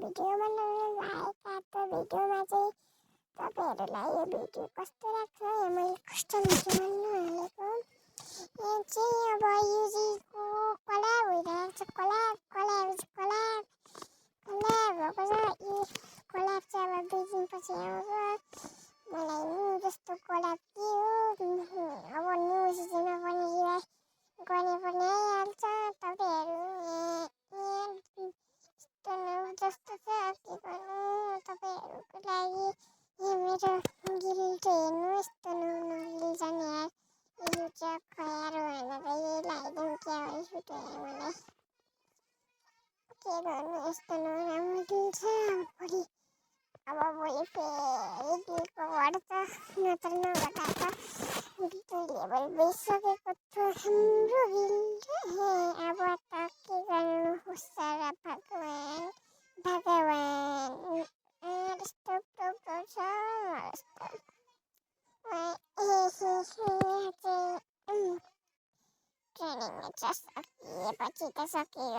video बनाउनु भएका त भिडियोमा चाहिँ तपाईँहरूलाई यो भिडियो कस्तो लाग्छ यो मैले कस्तो भिडियो बनाउनु हालेको यो चाहिँ अब युजीको कलाब भइरहेको छ कलाब भएको छ यो कलाब चाहिँ अब 2 दिनपछि आउँछ मलाई न्यू जस्तो कलाब के हो अब न्यू सिजनमा पनि रिभाइज गरे पनि आइहाल्छ तपाईँहरू जस्तो छ के गर्नु तपाईँहरूको लागि यो मेरो गिरिल चाहिँ हेर्नु यस्तो नगिल जाने यार यो चाहिँ खयारो होइन त यही लगाइदिउँ क्या हो यो सुट मलाई के गर्नु यस्तो नराम्रो दिल छ भोलि अब भोलि फेरि दिलको बढ्छ नत्र नघटा त दिल लेभल भइसकेको छ हाम्रो गिल अब त के गर्नु होस् र भगवान यस्तो छ ट्रेनिङ सकिएपछि त सकियो